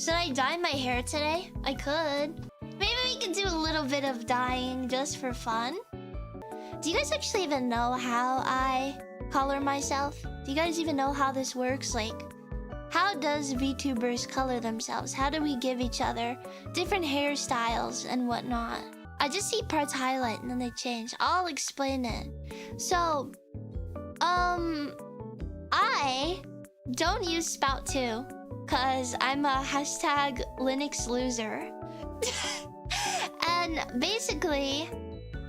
Should I dye my hair today? I could. Maybe we could do a little bit of dyeing just for fun. Do you guys actually even know how I color myself? Do you guys even know how this works? Like, how does VTubers color themselves? How do we give each other different hairstyles and whatnot? I just see parts highlight and then they change. I'll explain it. So, I don't use Spout 2 because I'm a hashtag Linux loser. And basically,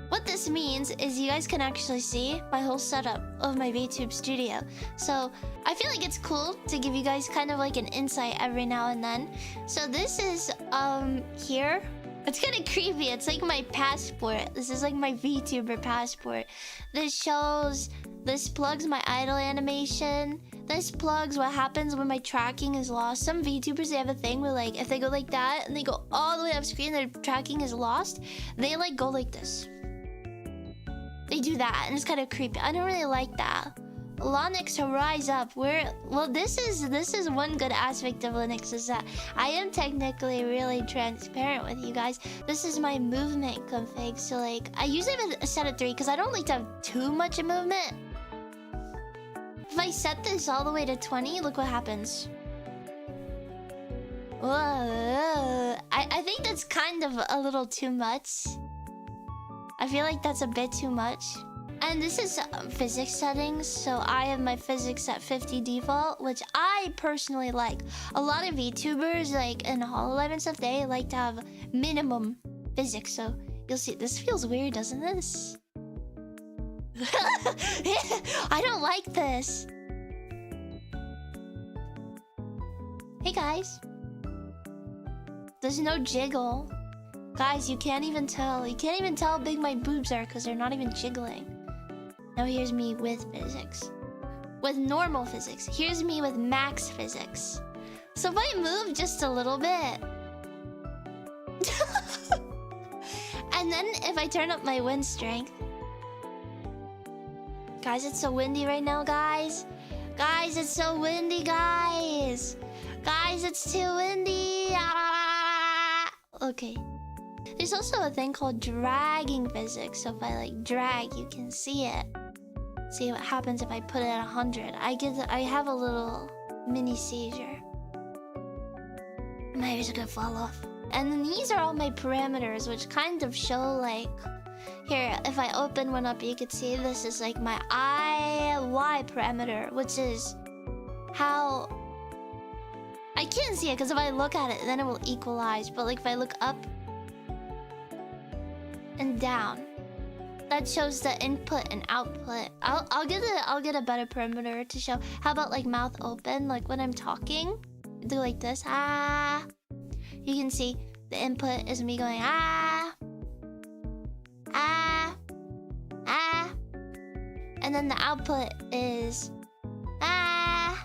what this means is you guys can actually see my whole setup of my Vtube Studio. So I feel like it's cool to give you guys kind of like an insight every now and then. So this is here. It's kind of creepy. It's like my passport. This is like my VTuber passport. This plugs my idle animation. This plugs what happens when my tracking is lost. Some VTubers, they have a thing where like if they go like that and they go all the way off screen, their tracking is lost. They like go like this. They do that and it's kind of creepy. I don't really like that. Linux to rise up. Well, this is one good aspect of Linux is that I am technically really transparent with you guys. This is my movement config. So like I usually have a set of 3 because I don't like to have too much movement. If I set this all the way to 20, look what happens. Whoa, I think that's kind of a little too much. I feel like that's a bit too much. And this is physics settings, so I have my physics at 50 default, which I personally like. A lot of VTubers, like in HoloLive and stuff, they like to have minimum physics. So you'll see, this feels weird, doesn't this? I don't like this. Hey guys. There's no jiggle. Guys, you can't even tell. You can't even tell how big my boobs are because they're not even jiggling. Now here's me with physics. With normal physics. Here's me with max physics. So if I move just a little bit... and then if I turn up my wind strength... Guys, it's so windy right now, guys. Guys, it's so windy, guys. Guys, it's too windy. Ah! Okay. There's also a thing called dragging physics. So if I like drag, you can see it. See what happens if I put it at 100. I have a little mini seizure. My ears are gonna fall off. And then these are all my parameters, which kind of show like... Here, if I open one up, you can see this is like my IY parameter, which is how... I can't see it because if I look at it, then it will equalize. But like if I look up and down, that shows the input and output. I'll get a better parameter to show. How about like mouth open, like when I'm talking, do like this. Ah, you can see the input is me going ah, ah, ah, and then the output is ah.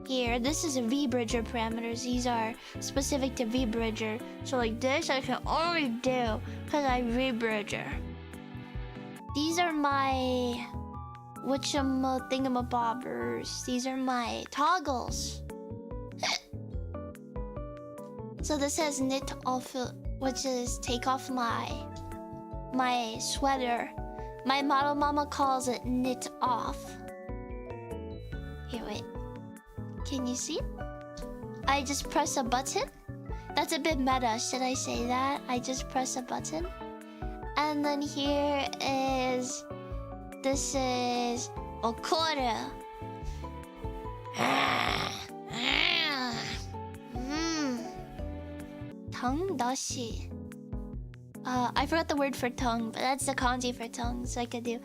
Here, this is a VBridger parameters. These are specific to VBridger. So like this, I can only do because I VBridger. These are my whatchamathingamabobbers. These are my toggles. So this says knit off, which is take off my sweater. My model mama calls it knit off. Here, wait. Can you see? I just press a button. That's a bit meta. Should I say that? I just press a button. And then here is... This is... Okora. Tongue dashi. I forgot the word for tongue, but that's the kanji for tongue, so I could do...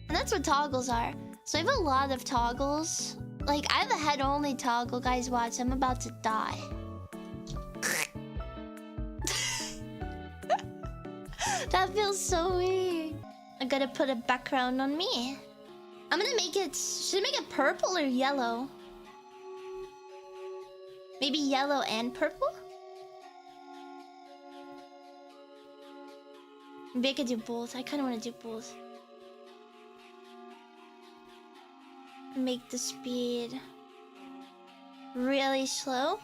And that's what toggles are. So I have a lot of toggles. Like, I have a head-only toggle. Guys, watch. I'm about to die. That feels so weird. I gotta put a background on me. I'm gonna make it... Should I make it purple or yellow? Maybe yellow and purple? Maybe I could do both. I kind of want to do both. make the speed really slow.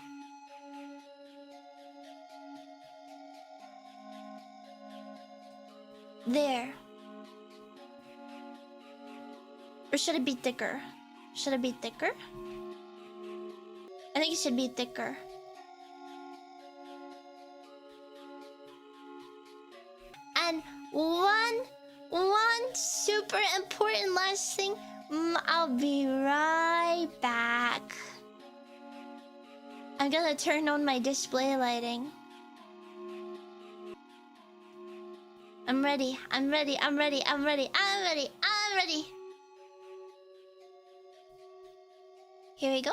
There. Or should it be thicker? Should it be thicker? I think it should be thicker. And one super important last thing. I'll be right back. I'm gonna turn on my display lighting. I'm ready. I'm ready. I'm ready. I'm ready. I'm ready. I'm ready. Here we go.